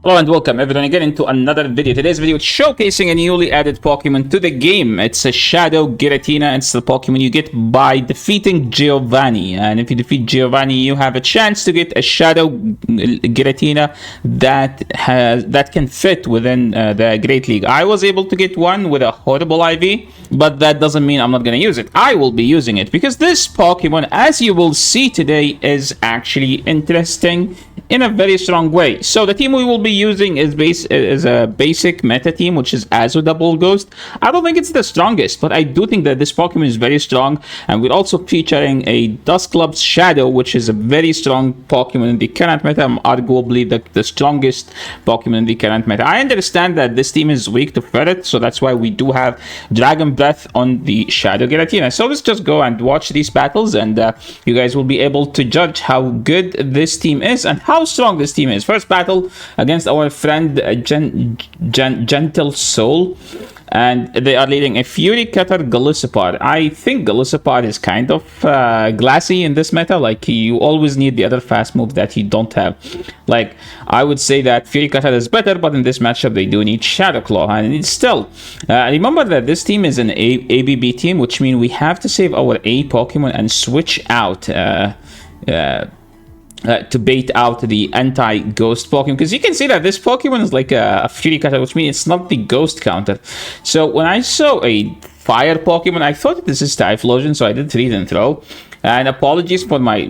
Hello and welcome everyone again into another video. Today's video is showcasing a newly added Pokemon to the game. It's a Shadow Giratina. It's the Pokemon you get by defeating Giovanni. And if you defeat Giovanni, you have a chance to get a Shadow Giratina that can fit within the Great League. I was able to get one with a horrible IV, but that doesn't mean I'm not going to use it. I will be using it because this Pokemon, as you will see today, is actually interesting in a very strong way. So the team we will be using is a basic meta team, which is Azu Double Ghost. I don't think it's the strongest, but I do think that this Pokemon is very strong. And we're also featuring a Dusclops Shadow, which is a very strong Pokemon in the current meta, arguably the strongest Pokemon in the current meta. I understand that this team is weak to Ferret, so that's why we do have Dragon Breath on the Shadow Giratina. So let's just go and watch these battles, and you guys will be able to judge how good this team is and how strong this team is. First battle against our friend Gentle Soul, and they are leading a Fury Cutter Golisopod. I think Golisopod is kind of glassy in this meta. Like, you always need the other fast move that you don't have. Like, I would say that Fury Cutter is better, but in this matchup they do need Shadow Claw, and it's still remember that this team is an ABB team, which means we have to save our A Pokemon and switch out to bait out the anti-ghost Pokemon, because you can see that this Pokemon is like a Fury Cutter, which means it's not the ghost counter. So when I saw a fire Pokemon, I thought this is Typhlosion, so I did read and throw. And apologies for my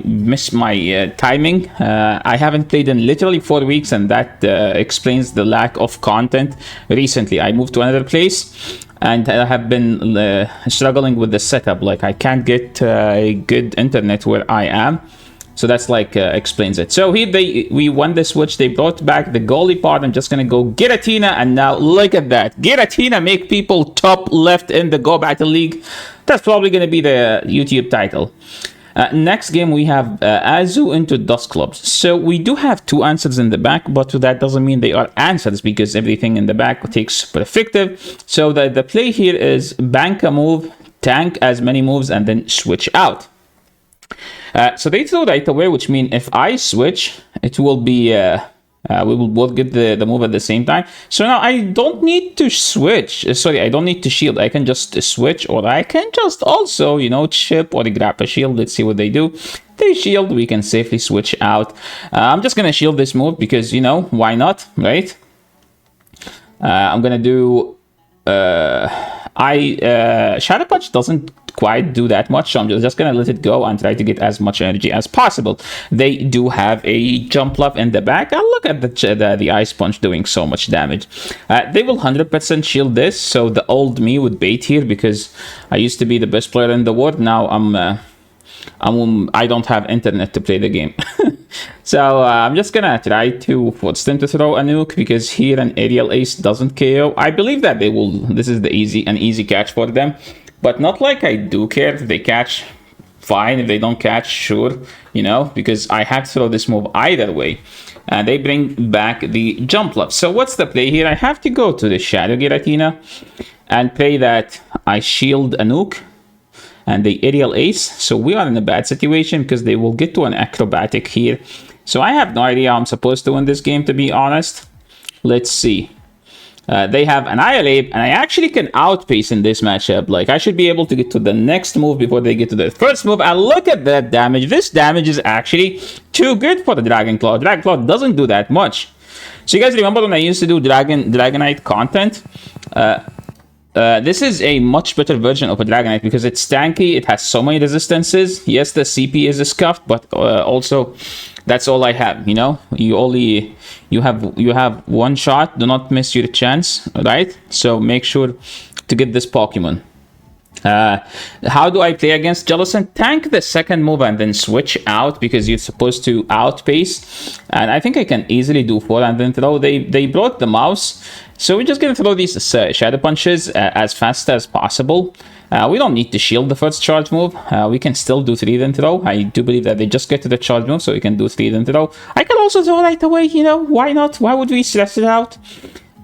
timing. I haven't played in literally 4 weeks, and that explains the lack of content recently. I moved to another place, and I have been struggling with the setup. Like, I can't get a good internet where I am. So that's like explains it. So here we won the switch. They brought back the goalie part. I'm just gonna go Giratina, and now look at that. Giratina make people top left in the Go Battle League. That's probably gonna be the YouTube title. Next game we have Azu and Dusclops. So we do have two answers in the back, but that doesn't mean they are answers, because everything in the back takes super effective. So the play here is bank a move, tank as many moves, and then switch out. So they throw right away, which means if I switch, it will be we will both get the move at the same time. So now I don't need to switch. Sorry, I don't need to shield. I can just switch, or I can just also, you know, chip or grab a shield. Let's see what they do. They shield. We can safely switch out. I'm just gonna shield this move because, you know, why not, right? I'm gonna do. Shadow Punch doesn't quite do that much, so I'm just gonna let it go and try to get as much energy as possible. They do have a jump love in the back. I'll look at the Ice Punch doing so much damage. They will 100% shield this, so the old me would bait here, because I used to be the best player in the world. Now I don't have internet to play the game. So I'm just gonna try to force them to throw a nuke, because here an aerial ace doesn't KO. I believe that they will. This is an easy catch for them, but not like I do care. If they catch, fine. If they don't catch, sure, you know, because I have to throw this move either way. And they bring back the jump love. So what's the play here? I have to go to the Shadow Giratina and play that I shield a nuke and the aerial ace. So we are in a bad situation, because they will get to an acrobatic here. So I have no idea how I'm supposed to win this game, to be honest. Let's see. They have Annihilate, and I actually can outpace in this matchup. Like, I should be able to get to the next move before they get to the first move. And look at that damage. This damage is actually too good for the Dragon Claw. Dragon Claw doesn't do that much. So you guys remember when I used to do Dragonite content? This is a much better version of a Dragonite, because it's tanky. It has so many resistances. Yes, the CP is scuffed, but also that's all I have. You know, you have one shot. Do not miss your chance, right? So make sure to get this Pokemon. How do I play against Jellicent? Tank the second move and then switch out, because you're supposed to outpace. And I think I can easily do 4 and then throw. They brought the mouse, so we're just gonna throw these Shadow Punches as fast as possible. We don't need to shield the first charge move. We can still do 3 then throw. I do believe that they just get to the charge move, so we can do 3 then throw. I can also throw right away, you know, why not? Why would we stress it out?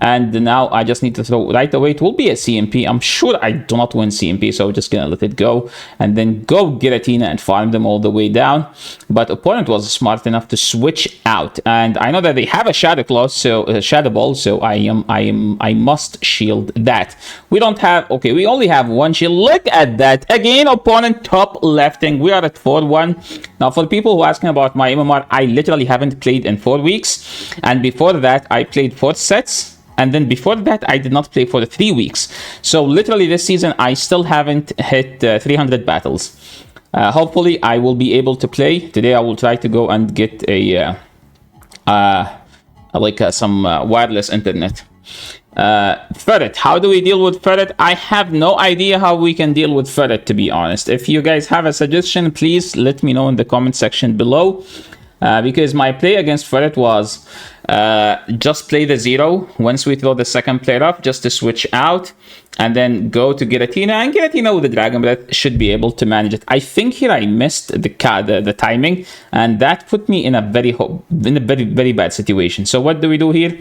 And now I just need to throw right away. It will be a CMP. I'm sure I do not win CMP, so I'm just gonna let it go and then go Giratina and farm them all the way down. But opponent was smart enough to switch out, and I know that they have a Shadow Claw, so Shadow Ball, so I must shield that. We don't have, okay, we only have one shield. Look at that again. Opponent top lefting. We are at 4-1 now. For people who are asking about my MMR, I literally haven't played in 4 weeks, and before that I played 4 sets. And then before that, I did not play for 3 weeks. So literally this season, I still haven't hit 300 battles. Hopefully, I will be able to play. Today, I will try to go and get some wireless internet. Ferret, how do we deal with Ferret? I have no idea how we can deal with Ferret, to be honest. If you guys have a suggestion, please let me know in the comment section below. Because my play against Ferret was just play the 0 once we throw the second player up, just to switch out, and then go to Giratina, and Giratina with the Dragon Breath should be able to manage it. I think here I missed the timing, and that put me in a very bad situation. So what do we do here?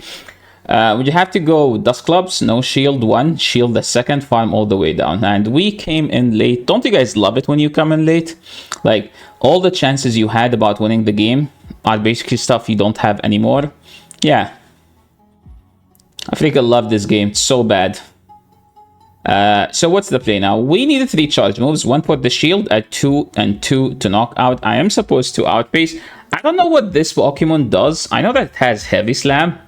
We have to go Dusclops, no shield 1, shield the second, farm all the way down. And we came in late. Don't you guys love it when you come in late? Like, all the chances you had about winning the game are basically stuff you don't have anymore. Yeah. I freaking love this game. It's so bad. So what's the play now? We needed 3 charge moves. 1 for the shield, at 2 and 2 to knock out. I am supposed to outpace. I don't know what this Pokemon does. I know that it has Heavy Slam.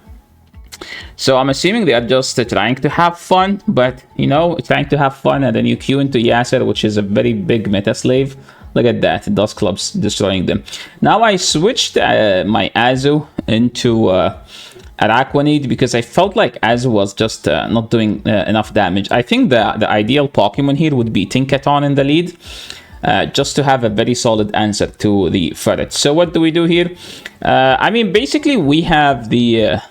So I'm assuming they are just trying to have fun, but you know, trying to have fun, and then you queue into Yasser, which is a very big meta slave. Look at that, Dusclops destroying them. Now I switched my Azu into Araquanid because I felt like Azu was just not doing enough damage. I think the ideal Pokemon here would be Tinkaton in the lead. Just to have a very solid answer to the Ferret. So what do we do here? I mean, basically we have the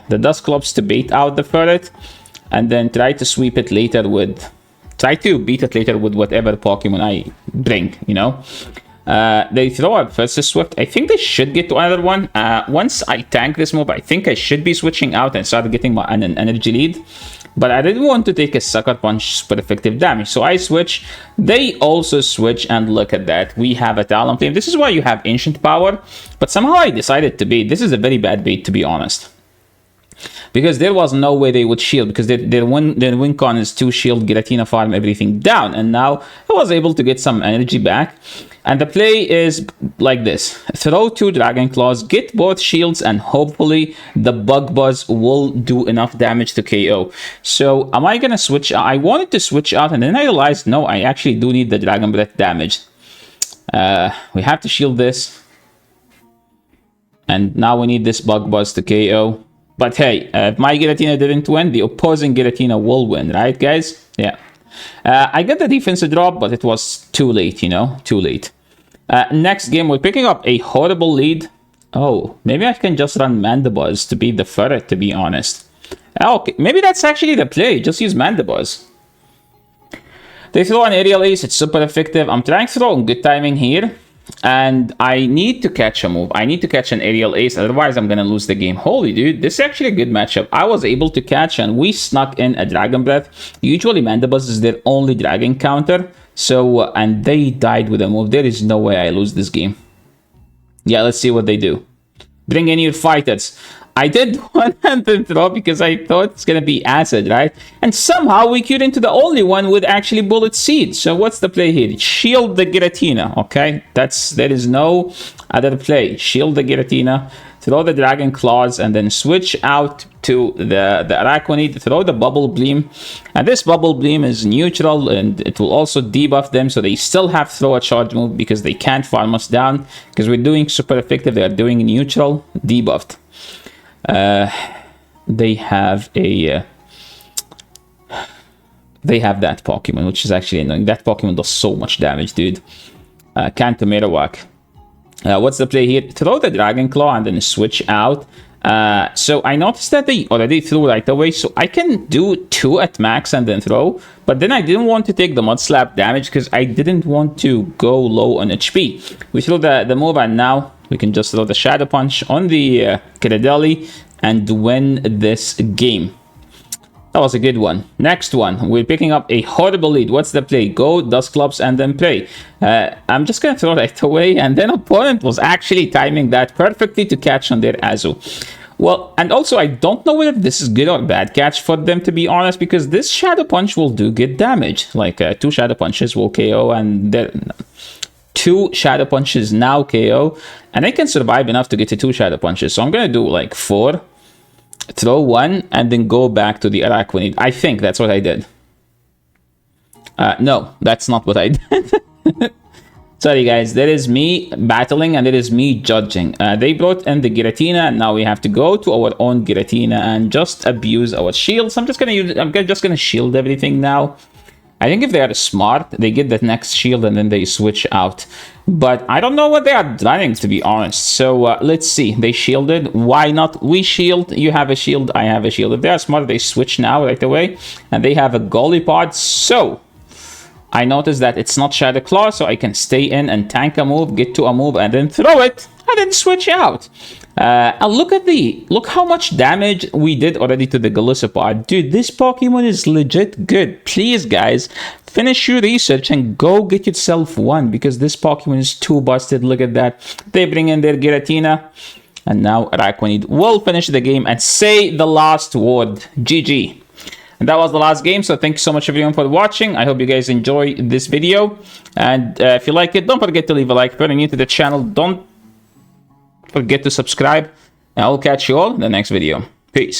Dusclops to bait out the Ferret, and then try to sweep it later with, try to beat it later with whatever Pokemon I bring, you know. They throw up first Swift. I think they should get to another one. Once I tank this move, I think I should be switching out and start getting an energy lead. But I didn't want to take a Sucker Punch super effective damage. So I switch. They also switch, and look at that. We have a Talonflame. This is why you have Ancient Power. But somehow I decided to bait. This is a very bad bait, to be honest. Because there was no way they would shield, because their win con is to shield, Giratina, farm everything down. And now I was able to get some energy back. And the play is like this. Throw 2 Dragon Claws, get both shields, and hopefully the Bug Buzz will do enough damage to KO. So am I gonna switch? I wanted to switch out, and then I realized, no, I actually do need the Dragon Breath damage. We have to shield this. And now we need this Bug Buzz to KO. But hey, if my Giratina didn't win, the opposing Giratina will win, right, guys? Yeah. I got the defensive drop, but it was too late, you know? Too late. Next game, we're picking up a horrible lead. Oh, maybe I can just run Mandibuzz to beat the Ferret, to be honest. Okay, maybe that's actually the play. Just use Mandibuzz. They throw an Aerial Ace. It's super effective. I'm trying to throw in good timing here. And I need to catch a move. I need to catch an Aerial Ace. Otherwise, I'm going to lose the game. Holy dude, this is actually a good matchup. I was able to catch, and we snuck in a Dragon Breath. Usually, Mandibuzz is their only Dragon counter. So, and they died with a move. There is no way I lose this game. Yeah, let's see what they do. Bring in your fighters. I did one-handed throw because I thought it's going to be Acid, right? And somehow we queued into the only one with actually Bullet Seed. So what's the play here? Shield the Giratina, okay? There is no other play. Shield the Giratina, throw the Dragon Claws, and then switch out to the Araquanid, throw the Bubble Beam. And this Bubble Beam is neutral, and it will also debuff them, so they still have to throw a charge move because they can't farm us down. Because we're doing super effective, they are doing neutral, debuffed. They have that Pokemon, which is actually annoying. That Pokemon does so much damage, dude. Can't Tomato Whack. What's the play here? Throw the Dragon Claw and then switch out. So I noticed that they already threw right away, so I can do 2 at max and then throw. But then I didn't want to take the Mud Slap damage because I didn't want to go low on HP. We threw the move, and now We can just throw the Shadow Punch on the Citadeli and win this game. That was a good one. Next one, we're picking up a horrible lead. What's the play? Go, Dusclops, and then pray. I'm just gonna throw that away, and then opponent was actually timing that perfectly to catch on their Azu. Well, and also I don't know whether this is good or bad catch for them, to be honest, because this Shadow Punch will do good damage. Like 2 Shadow Punches will KO, and then 2 Shadow Punches now KO, and I can survive enough to get to 2 Shadow Punches. So I'm gonna do like 4. Throw 1 and then go back to the Araquanid. I think that's what I did. No, that's not what I did. Sorry guys, that is me battling and that is me judging. They brought in the Giratina, and now we have to go to our own Giratina and just abuse our shields. I'm just gonna shield everything now. I think if they are smart, they get the next shield and then they switch out. But I don't know what they are running, to be honest. So let's see. They shielded. Why not? We shield. You have a shield. I have a shield. If they are smart, they switch now right away. And they have a Golly Pod. So I noticed that it's not Shadow Claw, so I can stay in and tank a move, get to a move, and then throw it, and then switch out. And look how much damage we did already to the Golisopod. Dude, this Pokemon is legit good. Please, guys, finish your research and go get yourself one, because this Pokemon is too busted. Look at that. They bring in their Giratina, and now Araquanid will finish the game and say the last word. GG. And that was the last game, so thank you so much everyone for watching. I hope you guys enjoy this video, and if you like it, don't forget to leave a like. If you're new to the channel, don't forget to subscribe, and I'll catch you all in the next video. Peace.